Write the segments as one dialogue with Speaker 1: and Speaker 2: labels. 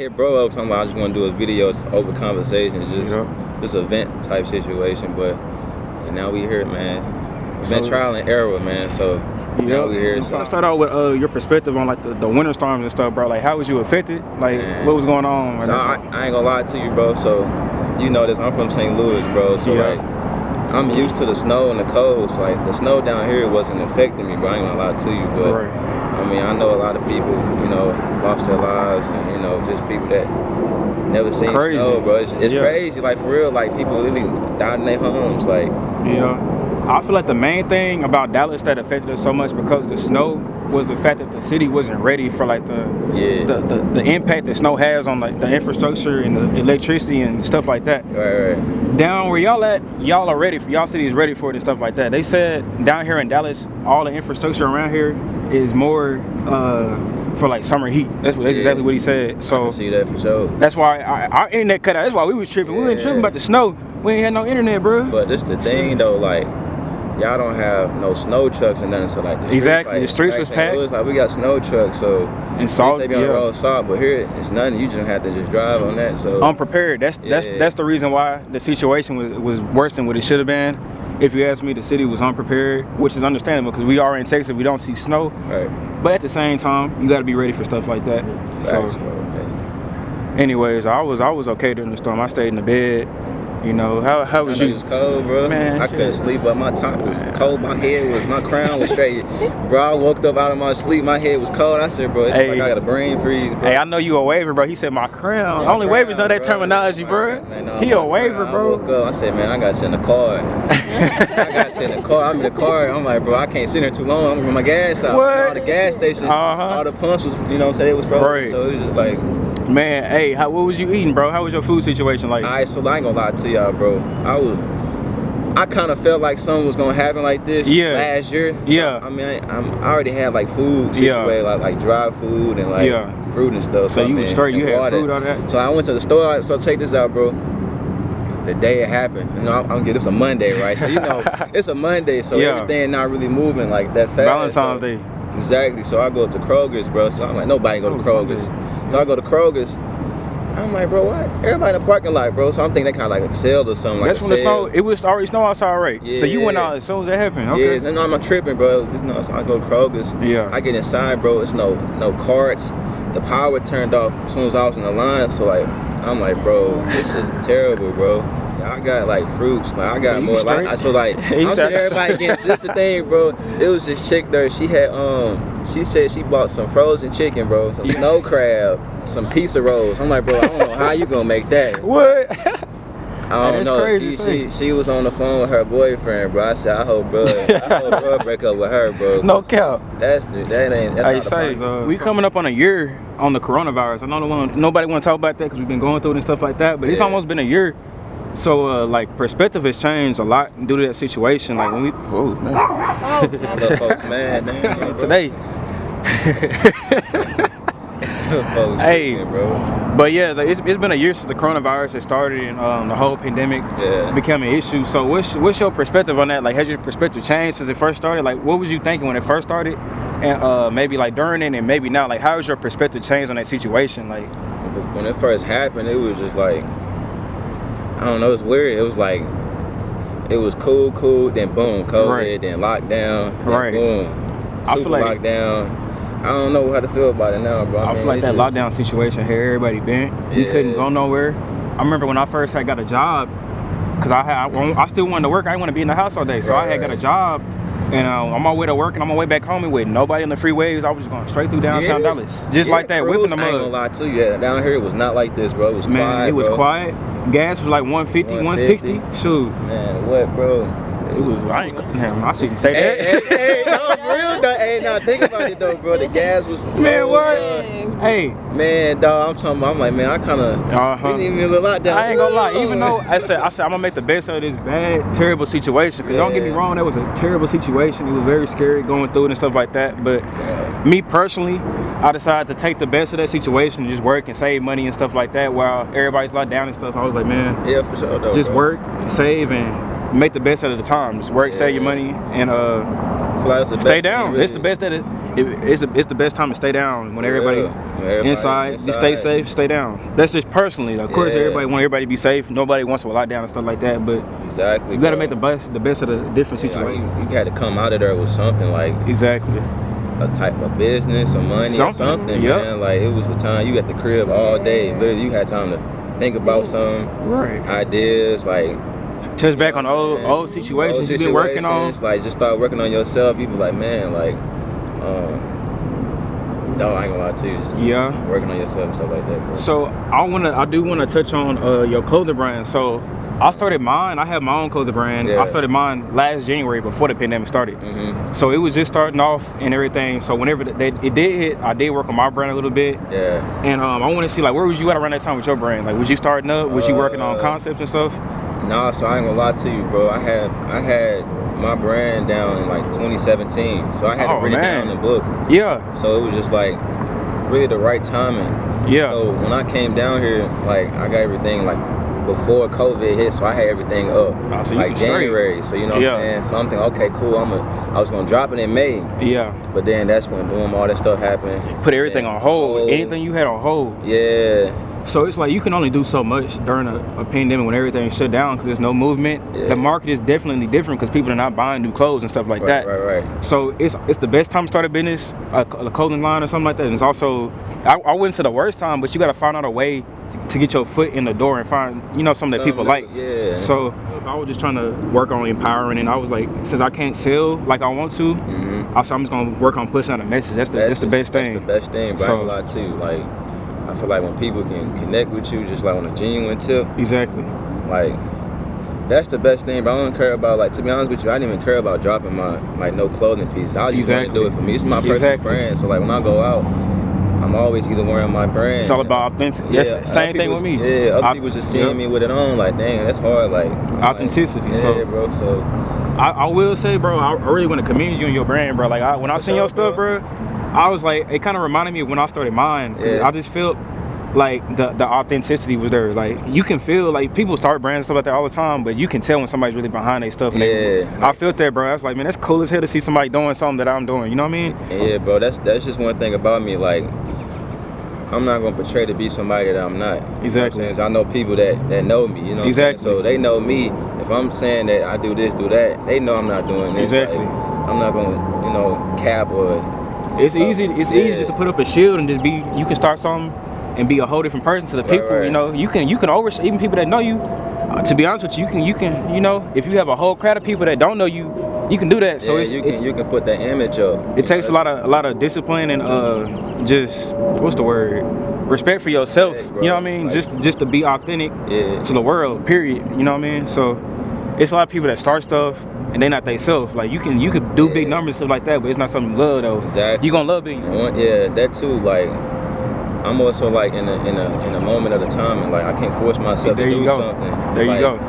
Speaker 1: hit bro up talking about I just want to do a video. It's open conversation. It's just this event type situation. But and now we here, man. It's been trial and error, man. So now we here. So
Speaker 2: start out with your perspective on like the winter storms and stuff, bro. Like how was you affected? Like what was going on?
Speaker 1: So I ain't gonna lie to you, bro. So you know this. I'm from St. Louis, bro. So like I'm used to the snow and the cold. So like the snow down here wasn't affecting me, bro. I ain't gonna lie to you, but I mean I know a lot of people, you know, lost their lives, and you know just people that never seen snow, bro. It's crazy, like for real. Like people literally died in their homes, like
Speaker 2: I feel like the main thing about Dallas that affected us so much because the snow was the fact that the city wasn't ready for like the impact that snow has on like the infrastructure and the electricity and stuff like that.
Speaker 1: Right.
Speaker 2: Down where y'all at, y'all are ready for, y'all city is ready for it and stuff like that. They said down here in Dallas, all the infrastructure around here is more for like summer heat. That's exactly what he said. So
Speaker 1: I can see that for sure.
Speaker 2: That's why our internet cut out. That's why we was tripping. We wasn't tripping about the snow. We ain't had no internet, bro.
Speaker 1: But this the thing though, like y'all don't have no snow trucks and nothing, so like the streets,
Speaker 2: like, the streets was packed.
Speaker 1: Louis, like we got snow trucks, so
Speaker 2: and salt.
Speaker 1: They be on the road salt, but here it's nothing. You just have to just drive on that. So
Speaker 2: unprepared. That's the reason why the situation was worse than what it should have been. If you ask me, the city was unprepared, which is understandable because we are in Texas. We don't see snow.
Speaker 1: Right.
Speaker 2: But at the same time, you got to be ready for stuff like that.
Speaker 1: Facts,
Speaker 2: so,
Speaker 1: bro,
Speaker 2: anyways, I was okay during the storm. I stayed in the bed. You know, how was you?
Speaker 1: It was cold, bro.
Speaker 2: Man,
Speaker 1: I couldn't sleep, but my top was cold. My crown was straight. Bro, I woke up out of my sleep. My head was cold. I said, bro, it's like I got a brain freeze, bro.
Speaker 2: Hey, I know you a waiver, bro. He said my crown. Only waivers know that terminology, bro.
Speaker 1: Man,
Speaker 2: he a waiver, bro.
Speaker 1: I woke up. I said, man, I got to sit in the car. I'm in the car. I'm like, bro, I can't sit there too long. I'm gonna run my gas out.
Speaker 2: What?
Speaker 1: All the gas stations, all the pumps was, you know what I'm saying, it was frozen.
Speaker 2: Right.
Speaker 1: So it was just like,
Speaker 2: man, hey, what was you eating, bro? How was your food situation like?
Speaker 1: Alright, so I ain't gonna lie to y'all, bro. I kind of felt like something was gonna happen like this last year. So, I mean, I already had like food situated, like dry food and like fruit and stuff.
Speaker 2: So you was straight, you had food on that?
Speaker 1: So I went to the store. So check this out, bro. The day it happened, you know, I'm getting this a Monday, right? So you know, it's a Monday, so everything not really moving like that fast.
Speaker 2: Valentine's Day.
Speaker 1: Exactly. So I go to Kroger's, bro. So I'm like, nobody go to Kroger's. So I go to Kroger's. I'm like, bro, what? Everybody in the parking lot, bro. So I'm thinking they kind of like sailed or something.
Speaker 2: That's
Speaker 1: like
Speaker 2: when the snow. It was already snow outside, right?
Speaker 1: Yeah.
Speaker 2: So you went out as soon as that happened. Okay.
Speaker 1: Yeah. No, I'm not tripping, bro. So I go to Kroger's.
Speaker 2: Yeah.
Speaker 1: I get inside, bro. It's no carts. The power turned off as soon as I was in the line. So like, I'm like, bro, this is terrible, bro. I got like fruits, like I got more like so like I'm seeing everybody getting just the thing, bro. It was this chick there. She had she said she bought some frozen chicken, bro, some snow crab, some pizza rolls. I'm like, bro, I don't know how you gonna make that.
Speaker 2: What?
Speaker 1: I don't know. She was on the phone with her boyfriend, bro. I said, I hope bro break up with her, bro.
Speaker 2: No cap.
Speaker 1: That's
Speaker 2: we coming up on a year on the coronavirus. I know nobody want to talk about that because we've been going through it and stuff like that. But it's almost been a year. So like perspective has changed a lot due to that situation. Like when we,
Speaker 1: little folks, man,
Speaker 2: today.
Speaker 1: Folks,
Speaker 2: hey,
Speaker 1: bro.
Speaker 2: But yeah, like, it's been a year since the coronavirus had started and the whole pandemic became an issue. So what's your perspective on that? Like, has your perspective changed since it first started? Like, what was you thinking when it first started, and maybe like during it and maybe now? Like, how has your perspective changed on that situation? Like,
Speaker 1: when it first happened, it was just like, I don't know, it's weird. It was like, it was cool, then boom, COVID, then lockdown, then boom, super lockdown. I don't know how to feel about it now, bro.
Speaker 2: I feel like that lockdown situation had everybody bent. We couldn't go nowhere. I remember when I first had got a job, because I still wanted to work. I didn't want to be in the house all day. So I had got a job, and on my way to work and on my way back home with nobody on the freeways, I was just going straight through downtown Dallas. Just like that, whipping the mud.
Speaker 1: I ain't gonna lie to you, down here it was not like this, bro. It was quiet,
Speaker 2: it was quiet. Gas was like 150, 160. Shoot.
Speaker 1: Man, what, bro?
Speaker 2: It was, I shouldn't say that.
Speaker 1: Hey, no, for real, though. Hey, now think about it, though, bro. The gas was...
Speaker 2: Man, what? Hey.
Speaker 1: Man, dog, I'm like, man, I kind of... We didn't even lock down.
Speaker 2: I ain't gonna lie. Even though I said, I'm gonna make the best of this bad, terrible situation. Because don't get me wrong, that was a terrible situation. It was very scary going through it and stuff like that. But me personally, I decided to take the best of that situation and just work and save money and stuff like that while everybody's locked down and stuff. I was like, man,
Speaker 1: for sure, though,
Speaker 2: just work, save, and make the best out of the time. Just work, save your money, and
Speaker 1: feel like it's the
Speaker 2: stay
Speaker 1: best
Speaker 2: down.
Speaker 1: Really.
Speaker 2: It's the best it's the best time to stay down when everybody inside. Just stay safe, stay down. That's just personally. Of course, everybody want everybody to be safe. Nobody wants to lock down and stuff like that. But
Speaker 1: exactly,
Speaker 2: you got to make the best of the different situations.
Speaker 1: You got to come out of there with something like
Speaker 2: exactly
Speaker 1: a type of business or money or something, man. Like it was the time you at the crib all day. Literally, you had time to think about some ideas like.
Speaker 2: Touch back on old situations you've been working on.
Speaker 1: Like just start working on yourself. You be like, man, like, no, I ain't gonna lie to you. Just working on yourself and stuff like that, bro.
Speaker 2: So I do wanna touch on your clothing brand. So I started mine. I have my own clothing brand. I started mine last January before the pandemic started. So it was just starting off and everything. So whenever it did hit, I did work on my brand a little bit. And I want to see like where was you at around that time with your brand? Like was you starting up? Was you working on concepts and stuff?
Speaker 1: Nah, so I ain't gonna lie to you, bro. I had my brand down in like 2017, so I had to bring it down in the book. So it was just like really the right timing. So when I came down here, like I got everything like before COVID hit, so I had everything up
Speaker 2: so
Speaker 1: like January. So you know what I'm saying. So I'm thinking, okay, cool. I was gonna drop it in May. But then that's when boom, all that stuff happened.
Speaker 2: Put everything on hold. Anything you had on hold. So it's like you can only do so much during a pandemic when everything's shut down because there's no movement. The market is definitely different because people are not buying new clothes and stuff like that. So it's the best time to start a business, a clothing line or something like that. And it's also, I wouldn't say the worst time, but you got to find out a way to get your foot in the door and find, something that people like. So if I was just trying to work on empowering, and I was like, since I can't sell like I want to, I said I'm just gonna work on pushing out a message. That's the best thing.
Speaker 1: That's the best thing, but I ain't gonna lie to you, like. I feel like when people can connect with you just like on a genuine tip. Like, that's the best thing, but I don't care about, like, to be honest with you, I didn't even care about dropping my, like, no clothing piece. I just want to do it for me. It's my personal brand, so, like, when I go out, I'm always either wearing my brand.
Speaker 2: It's all about authentic. Same thing with me.
Speaker 1: Other people just seeing me with it on, like, dang, that's hard, like.
Speaker 2: Authenticity.
Speaker 1: Like, bro, so.
Speaker 2: I will say, bro, I really want to commend you and your brand, bro. Like, when I seen your stuff, bro, I was like, it kind of reminded me of when I started mine. I just felt like the authenticity was there. Like you can feel like people start brands and stuff like that all the time, but you can tell when somebody's really behind their stuff. And I felt that, bro. I was like, man, that's cool as hell to see somebody doing something that I'm doing. You know what I mean?
Speaker 1: Yeah, bro. That's just one thing about me. Like, I'm not gonna portray to be somebody that I'm not.
Speaker 2: Exactly.
Speaker 1: You know I know people that know me. You know. Exactly. So they know me. If I'm saying that I do this, do that, they know I'm not doing this.
Speaker 2: Exactly.
Speaker 1: Like, I'm not gonna, cap or.
Speaker 2: It's easy. It's easy just to put up a shield and just be. You can start something and be a whole different person to the people. You know, you can oversee even people that know you. To be honest with you, you can if you have a whole crowd of people that don't know you, you can do that. So you
Speaker 1: can put that image up.
Speaker 2: It takes a lot of discipline and just what's the word? Respect for yourself. You know what I mean? Like, just to be authentic to the world. Period. You know what I mean? So it's a lot of people that start stuff and they're not they self. Like you could do big numbers stuff like that, but it's not something you love though.
Speaker 1: Exactly.
Speaker 2: You gonna love it.
Speaker 1: Yeah, that too. Like I'm also like in a moment of the time, and like I can't force myself to do something.
Speaker 2: There you go.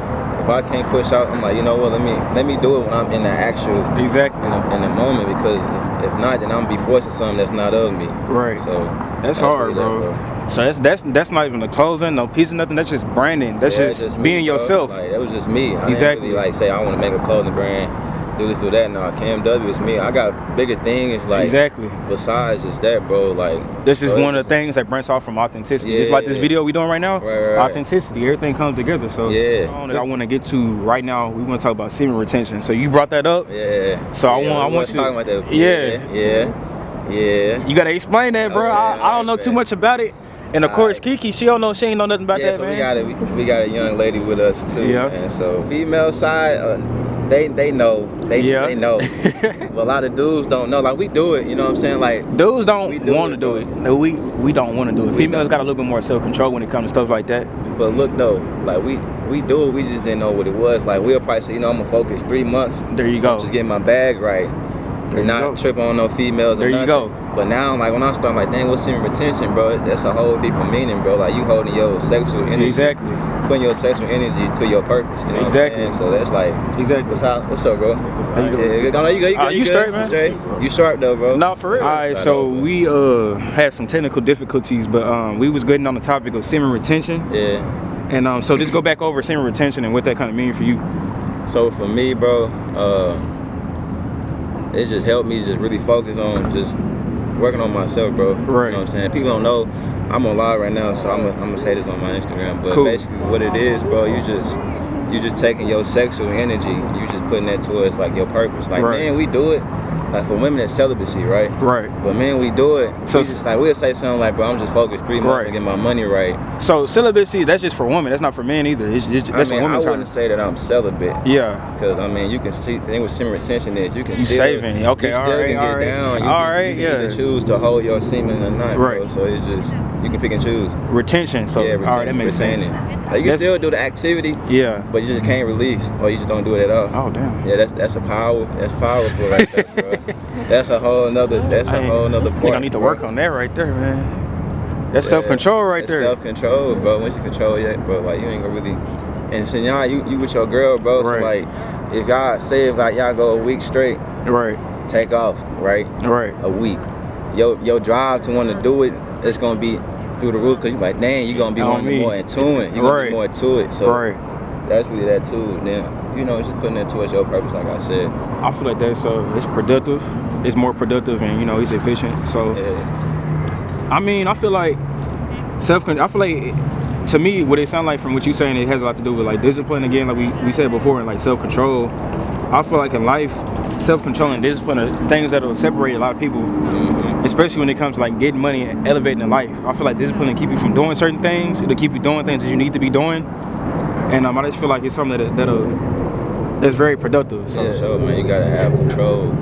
Speaker 1: If I can't push out, I'm like, you know what? Let me do it when I'm in the actual in the moment, because if not, then I'm gonna be forcing something that's not of me.
Speaker 2: Right.
Speaker 1: So
Speaker 2: that's hard, bro. So that's not even the clothing, no piece of nothing. That's just branding. That's just being yourself.
Speaker 1: Like, that was just me. I didn't really like say I want to make a clothing brand, do this, do that. No, KMW is me. I got bigger things like besides just that, bro. Like
Speaker 2: this is one of the things that branches off from authenticity. Just like this video we doing right now.
Speaker 1: Right.
Speaker 2: Authenticity. Everything comes together. So I want to get to right now. We want to talk about semen retention. So you brought that up. So I want you to
Speaker 1: talk about that.
Speaker 2: Yeah. You gotta explain that, bro. I don't know too much about it. And of course, Kiki, she ain't know nothing about that,
Speaker 1: so
Speaker 2: man.
Speaker 1: we got a young lady with us too. And so female side, they know. They know. But a lot of dudes don't know. Like we do it, you know what I'm saying? Like
Speaker 2: dudes don't want to do it. No, we don't want to do it. Females got a little bit more self-control when it comes to stuff like that.
Speaker 1: But look though, like we do it. We just didn't know what it was. Like we'll probably say, I'm gonna focus 3 months.
Speaker 2: There you go.
Speaker 1: Just get my bag right. And not trip on no females or nothing. There you go. But now, like when I start, like, dang, what's semen retention, bro? That's a whole deeper meaning, bro. Like you holding your sexual energy, putting your sexual energy to your purpose. You know what I'm saying? So that's like what's up, bro?
Speaker 2: How you
Speaker 1: doing?
Speaker 2: You straight, man?
Speaker 1: Straight. You sharp though, bro.
Speaker 2: No, for real. All right, so we had some technical difficulties, but we was getting on the topic of semen retention. And so just go back over semen retention and what that kind of mean for you.
Speaker 1: So for me, bro, it just helped me just really focus on just working on myself, bro.
Speaker 2: Right.
Speaker 1: You know what I'm saying? People don't know I'm on live right now, so I'm gonna say this on my Instagram. But basically, what it is, bro, you just taking your sexual energy, you just putting that towards like your purpose. Like, man, we do it. Like for women, it's celibacy, right?
Speaker 2: Right.
Speaker 1: But man, we do it. So we just like we'll say something like, bro, I'm just focused 3 months to get my money right.
Speaker 2: So celibacy, that's just for women. That's not for men either. It's just that's for women.
Speaker 1: I wouldn't say that I'm celibate.
Speaker 2: Yeah.
Speaker 1: Because I mean, you can see the thing with semen retention is you can still
Speaker 2: saving. Okay.
Speaker 1: You still can get down. You can either choose to hold your semen or not, bro. So it's just you can pick and choose.
Speaker 2: Retention. So
Speaker 1: retention,
Speaker 2: all right, that makes sense.
Speaker 1: Like you can still do the activity, but you just can't release, or you just don't do it at all.
Speaker 2: Oh damn.
Speaker 1: Yeah, that's powerful right there, bro. That's a whole nother part.
Speaker 2: I think I need to work on that right there, man. That's self-control right there.
Speaker 1: Self-control, bro. Once you control it, bro, like you ain't gonna really. And so y'all, you with your girl, bro. So like, if y'all go a week straight, take off, right, a week. Your drive to want to do it, it's gonna be through the roof, cause you like, dang, you gonna be wanting more into it. You gonna be more to it. So that's really that too. Then you know, just putting that towards your purpose, like I said.
Speaker 2: I feel like that's it's productive. It's more productive, and you know, it's efficient. So, I mean, I feel like to me, what it sounds like from what you're saying, it has a lot to do with like discipline again, like we said before, and like self-control. I feel like in life, self-control and discipline are things that will separate a lot of people, especially when it comes to like getting money and elevating in life. I feel like discipline will keep you from doing certain things. It'll keep you doing things that you need to be doing, and I just feel like it's something that's very productive. So.
Speaker 1: Yeah, sure, man. You gotta have control.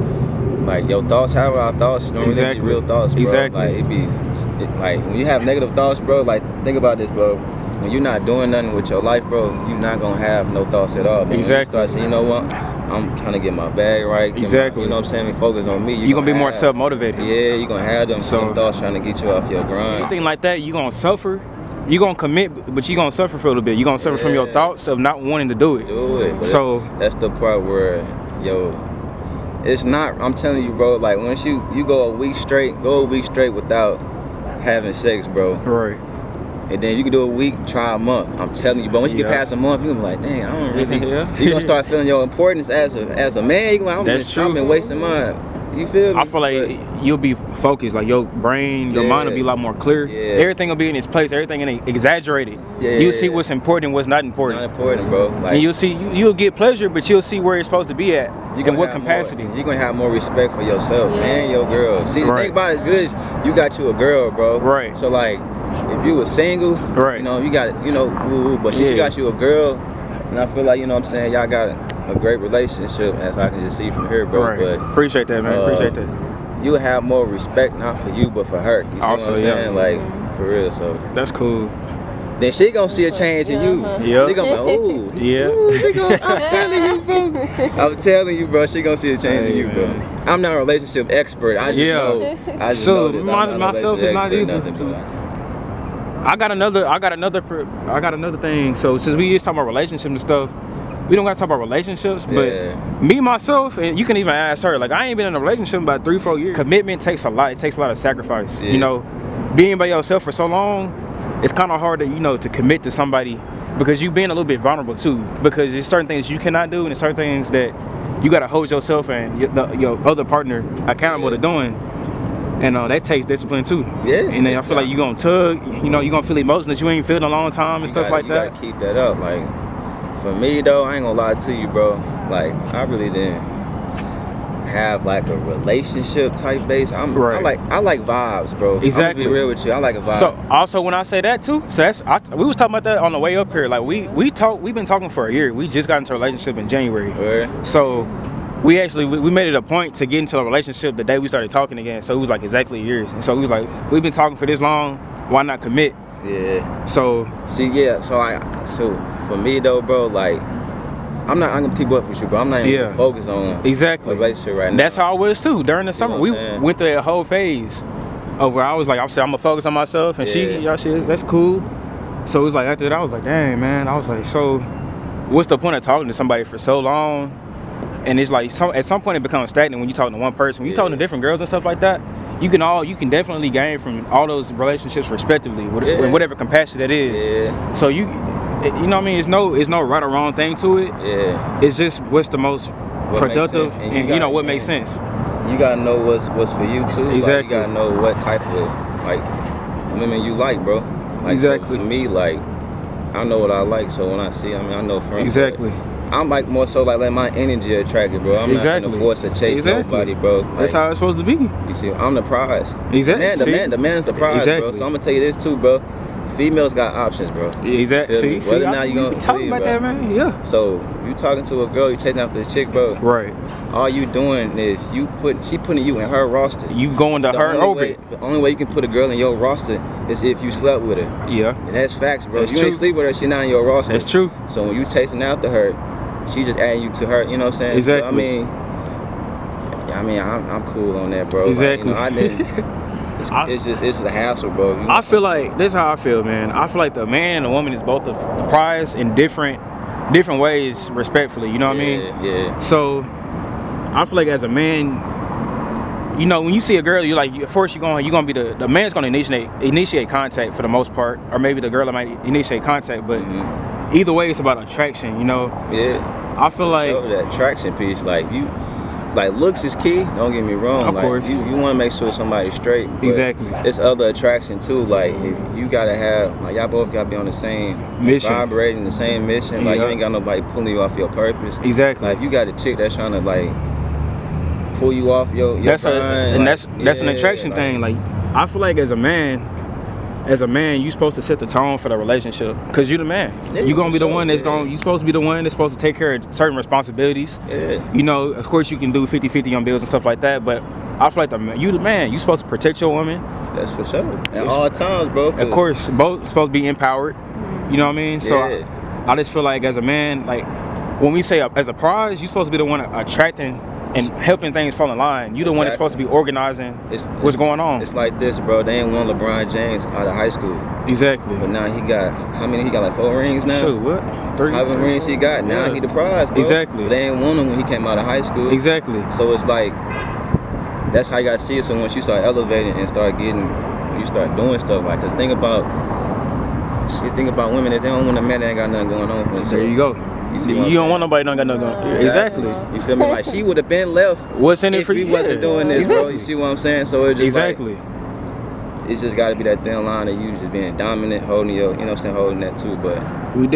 Speaker 1: Like your thoughts, have our thoughts. You know, really be real thoughts, bro. Like like when you have negative thoughts, bro. Like think about this, bro. When you're not doing nothing with your life, bro, you're not gonna have no thoughts at all. But when you start saying, you know what, I'm trying to get my bag right. You know what I'm saying? Focus on me.
Speaker 2: You're gonna be more self-motivated.
Speaker 1: Yeah, you're gonna have them thoughts trying to get you off your grind.
Speaker 2: Anything like that, you're gonna suffer. You're gonna commit, but you're gonna suffer for a little bit. You're gonna suffer from your thoughts of not wanting to do it. So
Speaker 1: that's the part where, it's not, I'm telling you, bro, like once you go a week straight without having sex, bro.
Speaker 2: Right.
Speaker 1: And then you can do a week, try a month. I'm telling you, but once you get past a month, you're gonna be like, dang, I don't really. You're gonna start feeling your importance as a man. You're gonna be like, I've been wasting mine. You feel me?
Speaker 2: I feel like you'll be focused, like your brain, your mind will be a lot more clear. Everything will be in its place, everything ain't exaggerated. You'll see what's important and what's not important.
Speaker 1: Not important, bro. Like,
Speaker 2: and you'll see, you'll get pleasure, but you'll see where it's supposed to be at, in what capacity.
Speaker 1: You're gonna have more respect for yourself and your girl. See, the thing about it is good is you got you a girl, bro.
Speaker 2: Right.
Speaker 1: So like, if you was single, you know, you got, but she got you a girl, and I feel like, you know what I'm saying, y'all got a great relationship, as I can just see from here, bro. But
Speaker 2: appreciate that, man. Appreciate that.
Speaker 1: You have more respect, not for you, but for her. You see what I'm saying? Like, for real. So
Speaker 2: that's cool.
Speaker 1: Then she gonna see a change in you. She gonna be like, ooh, I'm telling you, bro. I'm telling you, bro. She gonna see a change in you, bro. I'm not a relationship expert. I just know. I just know this.
Speaker 2: Myself is not either. I got another thing. So since we just talking about relationships and stuff, we don't gotta talk about relationships, but me myself, and you can even ask her, like I ain't been in a relationship in about 3-4 years. Commitment takes a lot. It takes a lot of sacrifice. You know, being by yourself for so long, it's kind of hard to to commit to somebody, because you being a little bit vulnerable too, because there's certain things you cannot do, and there's certain things that you gotta hold yourself and your other partner accountable to doing. And that takes discipline too. And then I feel like you're gonna tug, you're gonna feel emotions that you ain't felt in a long time and stuff like that.
Speaker 1: You gotta keep that up. Like, for me though, I ain't gonna lie to you, bro. Like, I really didn't have like a relationship type base. I like vibes, bro.
Speaker 2: Exactly.
Speaker 1: I'm gonna be real with you. I like a vibe.
Speaker 2: So also when I say that too, so we was talking about that on the way up here. Like we've been talking for a year. We just got into a relationship in January. So we made it a point to get into a relationship the day we started talking again. So it was like exactly a year. And so we was like, we've been talking for this long, why not commit? So so for me though, bro, like I'm gonna keep up with you, bro. I'm not even gonna focus on a relationship right now. That's how I was too. During the summer, we went through that whole phase of where I was like, I'm gonna focus on myself, and that's cool. So it was like after that, I was like, dang man, I was like, so what's the point of talking to somebody for so long? And it's like at some point it becomes stagnant when you talking to one person. When you talking to different girls and stuff like that, you can definitely gain from all those relationships respectively, in whatever capacity that is. So you know what I mean? It's no right or wrong thing to it. It's just what's the most productive, and you know what makes sense.
Speaker 1: You gotta know what's for you too.
Speaker 2: Exactly.
Speaker 1: Like, you gotta know what type of like women you like, bro. Like,
Speaker 2: exactly.
Speaker 1: So for me, like, I know what I like. So when I see, I know from
Speaker 2: exactly.
Speaker 1: I'm like more so like let my energy attract it, bro. I'm not gonna force to chase nobody, bro. Like,
Speaker 2: that's how it's supposed to be.
Speaker 1: You see, I'm the prize.
Speaker 2: Exactly.
Speaker 1: The man's the prize, bro. So I'm gonna tell you this too, bro. Females got options, bro.
Speaker 2: Exactly.
Speaker 1: Whether or not you gonna
Speaker 2: talk about that, man. Yeah.
Speaker 1: So you talking to a girl, you chasing after the chick, bro.
Speaker 2: Right.
Speaker 1: All you doing is she putting you in her roster.
Speaker 2: You going to her orbit.
Speaker 1: The only way you can put a girl in your roster is if you slept with her.
Speaker 2: Yeah.
Speaker 1: And that's facts, bro.
Speaker 2: That's
Speaker 1: if you ain't sleep with her, she not in your roster.
Speaker 2: That's true.
Speaker 1: So when you chasing after her, she just adding you to her. You know what I'm saying?
Speaker 2: Exactly.
Speaker 1: So, I'm cool on that, bro.
Speaker 2: Exactly.
Speaker 1: Like, you know, it's just a hassle, bro. You know
Speaker 2: I feel like this is how I feel, man. I feel like the man and the woman is both the prize in different ways, respectfully. You know what I mean?
Speaker 1: Yeah.
Speaker 2: So I feel like as a man, you know, when you see a girl, of course you're gonna be the man's gonna initiate contact for the most part, or maybe the girl might initiate contact, but either way, it's about attraction. You know?
Speaker 1: Yeah.
Speaker 2: I feel like
Speaker 1: that attraction piece, like looks is key. Don't get me wrong.
Speaker 2: Of course.
Speaker 1: You want to make sure somebody's straight.
Speaker 2: Exactly.
Speaker 1: It's other attraction too. Like you gotta have y'all both gotta be on the same
Speaker 2: mission,
Speaker 1: vibrating the same mission. Like you ain't got nobody pulling you off your purpose.
Speaker 2: Exactly.
Speaker 1: Like you got a chick that's trying to like pull you off your
Speaker 2: that's
Speaker 1: grind.
Speaker 2: That's an attraction thing. Like I feel like as a man, you supposed to set the tone for the relationship, because you're the man. Yeah, you're gonna be the one that's you're supposed to be the one that's supposed to take care of certain responsibilities.
Speaker 1: Yeah.
Speaker 2: You know, of course you can do 50-50 on bills and stuff like that, but I feel like you the man. You're supposed to protect your woman.
Speaker 1: That's for sure. At all times, bro.
Speaker 2: Of course, both supposed to be empowered. You know what I mean? So I just feel like as a man, like when we say as a prize, you're supposed to be the one attracting and helping things fall in line. You the one that's supposed to be organizing what's going on.
Speaker 1: It's like this, bro. They ain't won LeBron James out of high school.
Speaker 2: Exactly.
Speaker 1: But now he got, how many? He got like 4 rings now?
Speaker 2: Shoot, what? 3?
Speaker 1: How many rings he got? Now he the prize, bro.
Speaker 2: Exactly.
Speaker 1: But they ain't won them when he came out of high school.
Speaker 2: Exactly.
Speaker 1: So it's like, that's how you gotta see it. So once you start elevating and start getting, you start doing stuff like, cause think about women, if they don't want a man that ain't got nothing going on for themselves.
Speaker 2: There you go.
Speaker 1: You see
Speaker 2: you don't want nobody that don't got nothing going on. Exactly.
Speaker 1: You feel me? Like she would have been left.
Speaker 2: What's in it for you?
Speaker 1: If we wasn't doing this, bro. You see what I'm saying? So it's just like, it's just got to be that thin line of you just being dominant, holding your, you know what I'm saying, holding that too. But we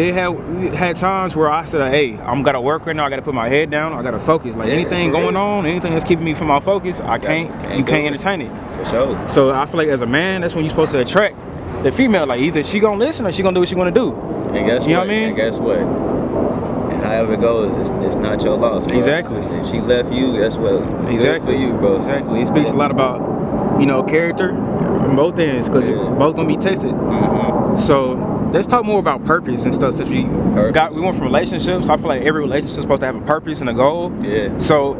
Speaker 1: had times where I said, hey, I'm gotta work right now. I gotta put my head down. I gotta focus. Like anything going on, anything that's keeping me from my focus, you can't entertain it. For sure.
Speaker 2: So I feel like as a man, that's when you're supposed to attract the female. Like either she gonna listen or she gonna do what she wanna do.
Speaker 1: And guess
Speaker 2: you know what I mean?
Speaker 1: And guess what? However it goes, it's not your loss, bro.
Speaker 2: Exactly.
Speaker 1: If she left you, that's what it's good for you, bro.
Speaker 2: Exactly. It speaks a lot about, you know, character from both ends, because you're both gonna be tested. So let's talk more about purpose and stuff. Since we went from relationships, I feel like every relationship is supposed to have a purpose and a goal.
Speaker 1: Yeah.
Speaker 2: So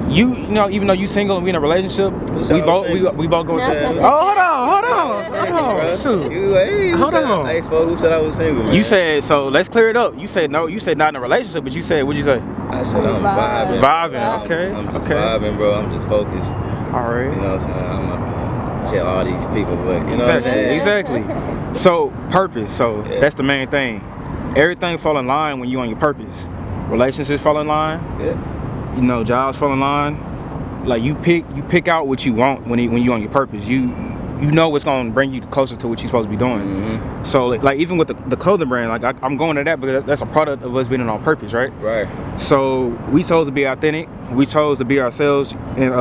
Speaker 2: you know, even though you single and we in a relationship, we both go. Hold on. Shoot. Hold on.
Speaker 1: Hey, folks, who said I was single, man?
Speaker 2: You said, so let's clear it up. You said no. You said not in a relationship, but you said, what'd you say?
Speaker 1: I said I'm vibing.
Speaker 2: Vibing. Okay.
Speaker 1: I'm just vibing, bro. I'm just focused.
Speaker 2: All right.
Speaker 1: You know what I'm saying? I'm not gonna tell all these people, but you know what I'm saying?
Speaker 2: Exactly. So purpose. So that's the main thing. Everything fall in line when you on your purpose. Relationships fall in line.
Speaker 1: Yeah.
Speaker 2: You know, jobs fall in line. Like you pick out what you want when you on your purpose. You know what's gonna bring you closer to what you're supposed to be doing. So like even with the clothing brand, like I'm going to that because that's a product of us being on purpose, right?
Speaker 1: Right.
Speaker 2: So we chose to be authentic. We chose to be ourselves, and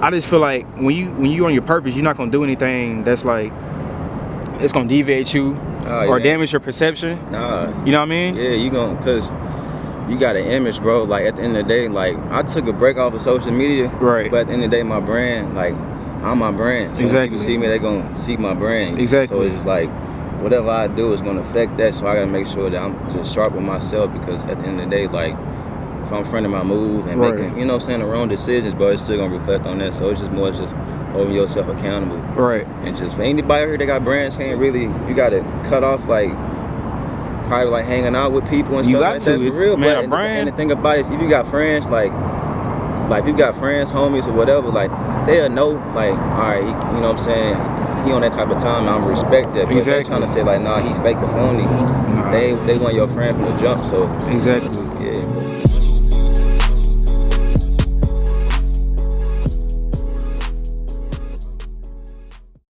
Speaker 2: I just feel like when you on your purpose, you're not gonna do anything that's like it's gonna deviate you or damage your perception. Nah. You know what I mean?
Speaker 1: Yeah, you gonna, cause you got an image, bro. Like at the end of the day, like I took a break off of social media.
Speaker 2: Right.
Speaker 1: But at the end of the day, my brand, like I'm my brand. So when people see me, they gonna see my brand.
Speaker 2: Exactly.
Speaker 1: So it's just like whatever I do is gonna affect that. So I gotta make sure that I'm just sharp with myself, because at the end of the day, like if I'm fronting my move and making, you know what I'm saying, the wrong decisions, but it's still gonna reflect on that. So it's just more just holding yourself accountable.
Speaker 2: Right.
Speaker 1: And just for anybody here that got brands saying, really, you gotta cut off like probably like hanging out with people and stuff like that for real.
Speaker 2: Man,
Speaker 1: but and the thing about it is, if you got friends like if you got friends, homies or whatever, like they'll know, like, all right, you know what I'm saying, he on that type of time, I'm respect that. But if they're trying to say like, nah, he's fake or phony, they want your friend from the jump. So
Speaker 2: exactly.